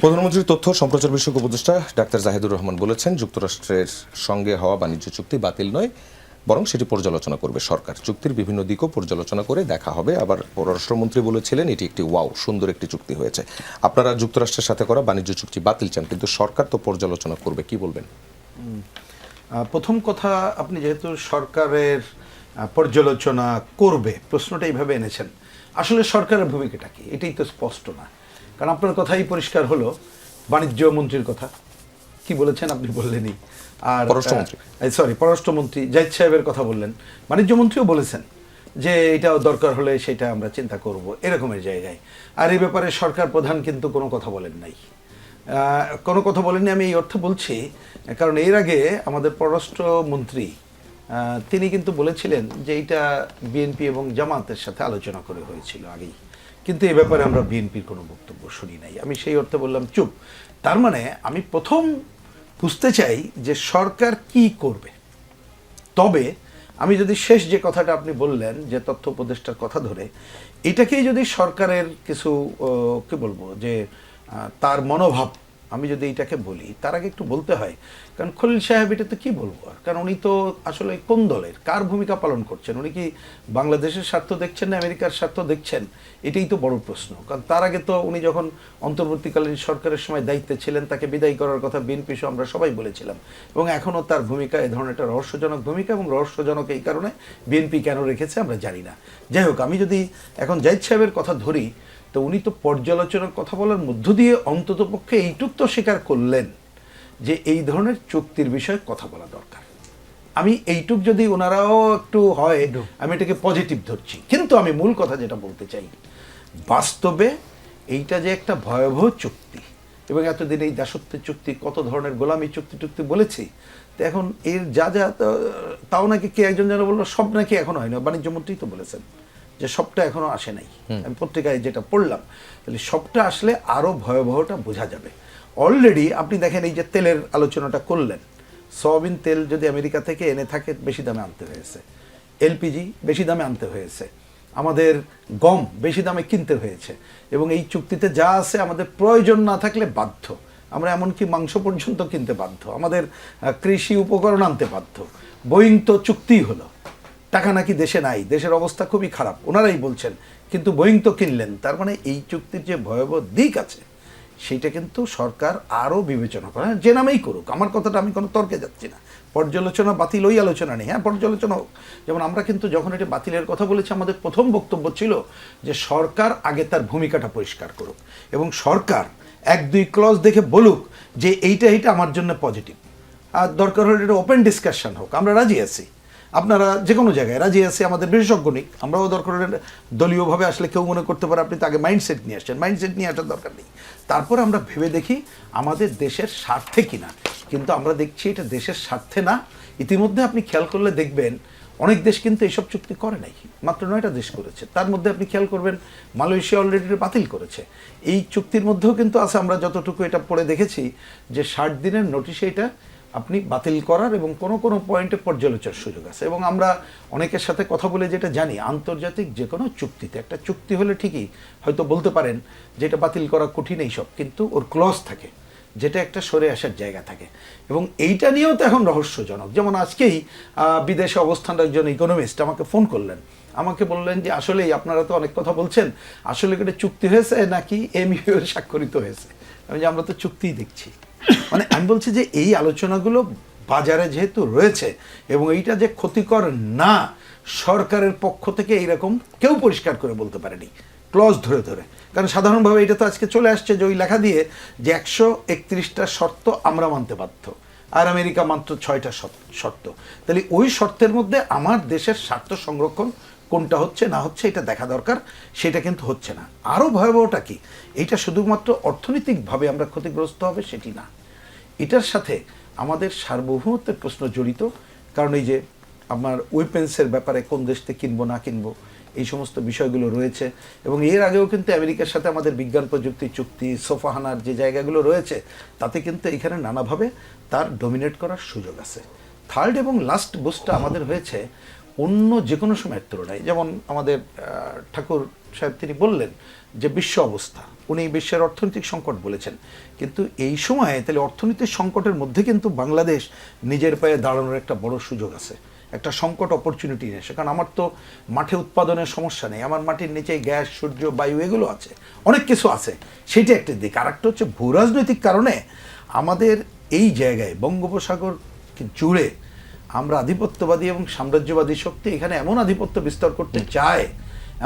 প্রধানমন্ত্রীর তথ্য সম্প্রচার বিষয়ক উপদেষ্টা ডাক্তার জাহিদুর রহমান বলেছেন, যুক্তরাষ্ট্রের সঙ্গে হওয়া বাণিজ্য চুক্তি বাতিল নয়, বরং সেটি পর্যালোচনা করবে সরকার। চুক্তির বিভিন্ন দিকও পর্যালোচনা করে দেখা হবে। আবার পররাষ্ট্রমন্ত্রী বলেছিলেন, এটি একটি সুন্দর একটি চুক্তি হয়েছে। আপনারা যুক্তরাষ্ট্রের সাথে করা বাণিজ্য চুক্তি বাতিল চান, কিন্তু সরকার তো পর্যালোচনা করবে, কি বলবেন? প্রথম কথা, আপনি যেহেতু সরকারের পর্যালোচনা করবে প্রশ্নটা এইভাবে এনেছেন, আসলে সরকারের ভূমিকাটা কি এটাই তো স্পষ্ট না। কারণ আপনার কথাই পরিষ্কার হলো, বাণিজ্য মন্ত্রীর কথা কি বলেছেন আপনি বললেনই, আর পররাষ্ট্রমন্ত্রী জাহিদ সাহেবের কথা বললেন, বাণিজ্য মন্ত্রীও বলেছেন যে এটাও দরকার হলে সেটা আমরা চিন্তা করব, এরকমের জায়গায়। আর এই ব্যাপারে সরকার প্রধান কিন্তু কোনো কথা বলেন নাই, কোনো কথা বলেননি। আমি এই অর্থে বলছি কারণ এর আগে আমাদের পররাষ্ট্রমন্ত্রী তিনি কিন্তু বলেছিলেন যে এইটা বিএনপি এবং জামাতের সাথে আলোচনা করে হয়েছিল আগেই, কিন্তু এ ব্যাপারে আমরা বিএনপির কোনো বক্তব্য শুনি নাই। আমি সেই অর্থে বললাম চুপ। তার মানে আমি প্রথম বুঝতে চাই যে সরকার কি করবে। তবে আমি যদি শেষ যে কথাটা আপনি বললেন যে তথ্য উপদেষ্টার কথা ধরে, এটাকেই যদি সরকারের কিছু কি বলবো যে তার মনোভাব, আমি যদি এটাকে বলি, তার আগে একটু বলতে হয়, কারণ খলিল সাহেব এটা তো কী বলবো আর, কারণ উনি তো আসলে কোন দলের কার ভূমিকা পালন করছেন, উনি কি বাংলাদেশের স্বার্থ দেখছেন না আমেরিকার স্বার্থ দেখছেন, এটাই তো বড় প্রশ্ন। কারণ তার আগে তো উনি যখন অন্তর্বর্তীকালীন সরকারের সময় দায়িত্বে ছিলেন, তাকে বিদায় করার কথা বিএনপি সহ আমরা সবাই বলেছিলাম, এবং এখনও তার ভূমিকা এ ধরনের একটা রহস্যজনক ভূমিকা, এবং রহস্যজনক এই কারণে বিএনপি কেন রেখেছে আমরা জানি না। যাই হোক, আমি যদি এখন জাহিদ সাহেবের কথা ধরি, তো উনি তো পর্যালোচনার কথা বলার মধ্য দিয়ে অন্ততপক্ষে এইটুক তো স্বীকার করলেন যে এই ধরনের চুক্তির বিষয়ে কথা বলা দরকার। আমি এইটুক যদি ওনারাও একটু হয়, আমি এটাকে পজিটিভ ধরছি। কিন্তু আমি মূল কথা যেটা বলতে চাই, বাস্তবে এইটা যে একটা ভয়াবহ চুক্তি, এবং এতদিন এই দাসত্বের চুক্তি, কত ধরনের গোলামি চুক্তি বলেছি, তো এখন এর যা যা তাও নাকি কে একজন যেন বললো সব নাকি এখনো হয়নি, বাণিজ্য মন্ত্রী তো বলেছেন যে সবটা এখনো আসে নাই। আমি পত্রিকায় যেটা পড়লাম, তাহলে সবটা আসলে আরো ভয়াবহটা বোঝা যাবে। অলরেডি আপনি দেখেন, এই যে তেলের আলোচনাটা করলেন, সয়াবিন তেল যদি আমেরিকা থেকে এনে থাকে বেশি দামে আনতে হয়েছে, এলপিজি বেশি দামে আনতে হয়েছে, আমাদের গম বেশি দামে কিনতে হয়েছে, এবং এই চুক্তিতে যা আছে আমাদের প্রয়োজন না থাকলে বাধ্য, আমরা এমনকি মাংস পর্যন্ত কিনতে বাধ্য, আমাদের কৃষি উপকরণ আনতে বাধ্য। বোয়িং তো চুক্তিই হলো, টাকা নাকি দেশে নাই, দেশের অবস্থা খুবই খারাপ ওনারাই বলছেন, কিন্তু বোয়িং তো কিনলেন। তার মানে এই চুক্তির যে ভয়াবহ দিক আছে সেইটা কিন্তু সরকার আরও বিবেচনা করে, যে নামেই করুক। আমার কথাটা আমি কোনো তর্কে যাচ্ছি না, পর্যালোচনা বাতিল ওই আলোচনা নেই, হ্যাঁ পর্যালোচনা হোক। যেমন আমরা কিন্তু যখন এটা বাতিলের কথা বলেছি, আমাদের প্রথম বক্তব্য ছিল যে সরকার আগে তার ভূমিকাটা পরিষ্কার করুক, এবং সরকার 1-2 ক্লজ দেখে বলুক যে এইটা আমার জন্য পজিটিভ, আর দরকার হলে এটা ওপেন ডিসকাশন হোক, আমরা রাজি আছি। আপনারা যে কোনো জায়গায় রাজি আছে, আমাদের বিশেষজ্ঞ নিক, আমরাও দরকার দলীয়ভাবে আসলে কেউ মনে করতে পারে আপনি তো আগে মাইন্ডসেট নিয়ে আসছেন, মাইন্ডসেট নিয়ে আসার দরকার নেই। তারপর আমরা ভেবে দেখি আমাদের দেশের স্বার্থে কিনা, কিন্তু আমরা দেখছি এটা দেশের স্বার্থে না। ইতিমধ্যে আপনি খেয়াল করলে দেখবেন অনেক দেশ কিন্তু এইসব চুক্তি করে নাই, মাত্র 9টা দেশ করেছে। তার মধ্যে আপনি খেয়াল করবেন মালয়েশিয়া অলরেডি বাতিল করেছে। এই চুক্তির মধ্যেও কিন্তু আছে, আমরা যতটুকু এটা পড়ে দেখেছি, যে 60 দিনের নোটিশে এটা আপনি বাতিল করার এবং কোনো কোনো পয়েন্টে পর্যালোচনার সুযোগ আছে। এবং আমরা অনেকের সাথে কথা বলে যেটা জানি, আন্তর্জাতিক যে কোনো চুক্তিতে, একটা চুক্তি হলে ঠিকই হয়তো বলতে পারেন যে এটা বাতিল করা কঠিন এইসব, কিন্তু ওর ক্লজ থাকে যেটা একটা সরে আসার জায়গা থাকে, এবং এইটা নিয়েও তো এখন রহস্যজনক। যেমন আজকেই বিদেশে অবস্থানটা একজন ইকোনমিস্ট আমাকে ফোন করলেন, আমাকে বললেন যে আসলেই আপনারা তো অনেক কথা বলছেন, আসলে এটা চুক্তি হয়েছে নাকি এমইউ স্বাক্ষরিত হয়েছে। আমি যে আমরা তো চুক্তিই দেখছি। মানে আমি বলছি যে এই আলোচনাগুলো বাজারে যেহেতু রয়েছে, এবং এইটা যে ক্ষতিকর না, সরকারের পক্ষ থেকে এইরকম কেউ পরিষ্কার করে বলতে পারেনি ক্লজ ধরে ধরে। কারণ সাধারণভাবে এটা তো আজকে চলে আসছে যে ওই লেখা দিয়ে যে 131টা শর্ত আমরা মানতে বাধ্য, আর আমেরিকা মাত্র 6টা শর্ত। তাহলে ওই শর্তের মধ্যে আমার দেশের স্বার্থ সংরক্ষণ কোনটা হচ্ছে না হচ্ছে এটা দেখা দরকার, সেটা কিন্তু হচ্ছে না। আরও ভয়াবহটা কি, এইটা শুধুমাত্র অর্থনৈতিকভাবে আমরা ক্ষতিগ্রস্ত হবে সেটি না, এটার সাথে আমাদের সার্বভৌমত্বের প্রশ্ন জড়িত। কারণ এই যে আমার ওয়েপেন্সের ব্যাপারে কোন দেশ থেকে কিনবো না কিনবো, এই সমস্ত বিষয়গুলো রয়েছে। এবং এর আগেও কিন্তু আমেরিকার সাথে আমাদের বিজ্ঞান প্রযুক্তি চুক্তি, সোফাহানার যে জায়গাগুলো রয়েছে, তাতে কিন্তু এখানে নানাভাবে তার ডমিনেট করার সুযোগ আছে। থার্ড এবং লাস্ট বুস্টটা আমাদের হয়েছে অন্য যে কোনো সময়ের তুলনায়। যেমন আমাদের ঠাকুর সাহেব তিনি বললেন যে বিশ্ব অবস্থা, উনি বিশ্বের অর্থনৈতিক সংকট বলেছেন, কিন্তু এই সময়ে তাহলে অর্থনৈতিক সংকটের মধ্যে কিন্তু বাংলাদেশ নিজের পায়ে দাঁড়ানোর একটা বড় সুযোগ আছে, একটা সংকট অপরচুনিটি নিয়ে এসে। কারণ আমার তো মাঠে উৎপাদনের সমস্যা নেই, আমার মাটির নিচে গ্যাস, সূর্য, বায়ু এগুলো আছে, অনেক কিছু আছে, সেটা একটা দিক। আর একটা হচ্ছে ভূ রাজনৈতিক কারণে আমাদের এই জায়গায় বঙ্গোপসাগর জুড়ে আমরা আধিপত্যবাদী এবং সাম্রাজ্যবাদী শক্তি এখানে এমন আধিপত্য বিস্তার করতে চায়,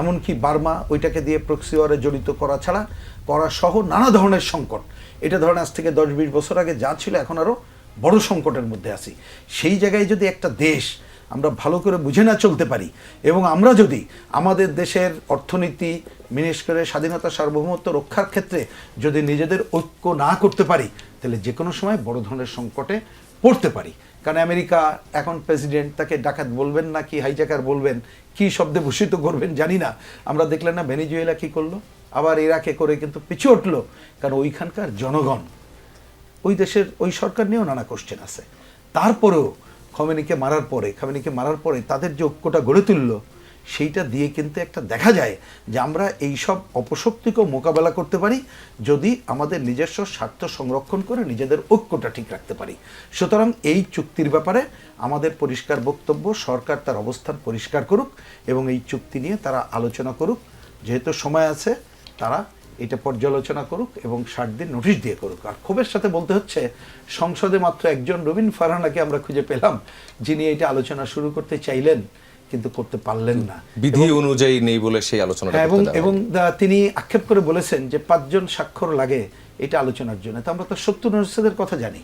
এমনকি বার্মা ওইটাকে দিয়ে প্রক্সি ওয়ারে জড়িত করা ছাড়া করা সহ নানা ধরনের সংকট। এটা ধরেন আজ থেকে 10-20 বছর আগে যা ছিল এখন আরও বড় সংকটের মধ্যে আছি। সেই জায়গায় যদি একটা দেশ আমরা ভালো করে বুঝে না চলতে পারি এবং আমরা যদি আমাদের দেশের অর্থনীতি বিশেষ করে স্বাধীনতা সার্বভৌমত্ব রক্ষার ক্ষেত্রে যদি নিজেদের ঐক্য না করতে পারি, তাহলে যে কোনো সময় বড় ধরনের সংকটে পড়তে পারি। কারণ আমেরিকা এখন প্রেসিডেন্ট, তাকে ডাকাত বলবেন না কি হাইজ্যাকার বলবেন, কি শব্দে ভূষিত করবেন জানি না। আমরা দেখলেন না ভেনেজুয়েলা কি করলো, আবার ইরাকে করে কিন্তু পিছু উঠলো, কারণ ওইখানকার জনগণ ওই দেশের ওই সরকার নিয়েও নানা কোশ্চেন আছে। তারপরেও খামেনিকে মারার পরে তাদের যে ঐক্যটা গড়ে তুললো, সেইটা দিয়ে কিন্তু একটা দেখা যায় যে আমরা এই সব অপশক্তিকেও মোকাবেলা করতে পারি যদি আমাদের নিজস্ব স্বার্থ সংরক্ষণ করে নিজেদের ঐক্যটা ঠিক রাখতে পারি। সুতরাং এই চুক্তির ব্যাপারে আমাদের পরিষ্কার বক্তব্য, সরকার তার অবস্থান পরিষ্কার করুক এবং এই চুক্তি নিয়ে তারা আলোচনা করুক, যেহেতু সময় আছে তারা এটা পর্যালোচনা করুক এবং 60 দিন নোটিশ দিয়ে করুক। আর ক্ষোভের সাথে বলতে হচ্ছে সংসদে মাত্র একজন রবিন ফারহানাকে আমরা খুঁজে পেলাম যিনি এটা আলোচনা শুরু করতে চাইলেন কিন্তু করতে পারলেন না, বিধি অনুযায়ী নেই বলে সেই আলোচনাটা করতে দেওয়া এবং তিনি আক্ষেপ করে বলেছেন যে 5 জন স্বাক্ষর লাগে এটা আলোচনার জন্য। তো আমরা তো 70 অনুচ্ছেদের কথা জানি,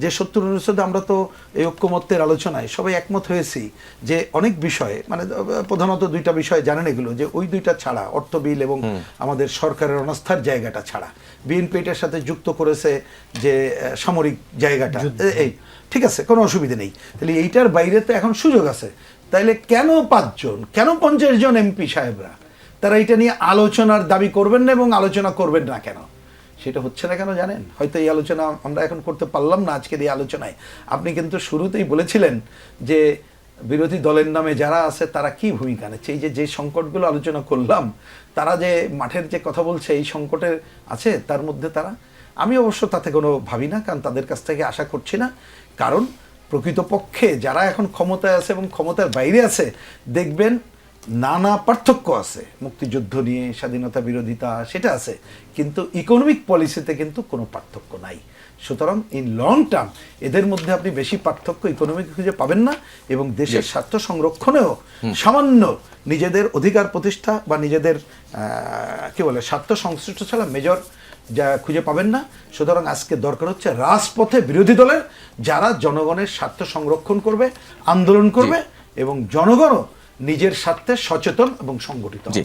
যে 70 অনুচ্ছেদে আমরা তো এই ঐক্যমত্যের আলোচনায় সবাই একমত হয়েছি যে অনেক বিষয়ে, মানে প্রধানত 2টা বিষয় জানেন এগুলো, যে ওই 2টা ছাড়া অর্থ বিল এবং আমাদের সরকারের অনাস্থার জায়গাটা ছাড়া বিএনপি এটার সাথে যুক্ত করেছে যে সামরিক জায়গাটা, এই ঠিক আছে, কোনো অসুবিধা নেই। তাহলে এইটার বাইরে তো এখন সুযোগ আছে। তাইলে কেন 5 জন, কেন 50 জন এমপি সাহেবরা তারা এটা নিয়ে আলোচনার দাবি করবেন না এবং আলোচনা করবেন না কেন? সেটা হচ্ছে না কেন জানেন? হয়তো এই আলোচনা আমরা এখন করতে পারলাম না আজকের এই আলোচনায়। আপনি কিন্তু শুরুতেই বলেছিলেন যে বিরোধী দলের নামে যারা আছে তারা কি ভূমিকা নিচ্ছে। এই যে সংকটগুলো আলোচনা করলাম, তারা যে মাঠের যে কথা বলছে এই সংকটের আছে তার মধ্যে তারা, আমি অবশ্য তাতে কোনো ভাবি না, কারণ তাদের কাছ থেকে আশা করছি না। কারণ প্রকৃতপক্ষে যারা এখন ক্ষমতায় আছে এবং ক্ষমতার বাইরে আছে দেখবেন নানা পার্থক্য আছে, মুক্তিযুদ্ধ নিয়ে স্বাধীনতা বিরোধিতা সেটা আছে, কিন্তু ইকোনমিক পলিসিতে কিন্তু কোনো পার্থক্য নাই। সুতরাং ইন লং টার্ম এদের মধ্যে আপনি বেশি পার্থক্য ইকোনমিক খুঁজে পাবেন না এবং দেশের স্বার্থ সংরক্ষণেও সামান্য নিজেদের অধিকার প্রতিষ্ঠা বা নিজেদের কি বলে স্বার্থ সংশ্লিষ্ট ছাড়া মেজর যা খুঁজে পাবেন না। সুতরাং আজকে দরকার হচ্ছে রাজপথে বিরোধী দলের যারা জনগণের স্বার্থ সংরক্ষণ করবে, আন্দোলন করবে এবং জনগণও নিজের স্বার্থে সচেতন এবং সংগঠিত হবে।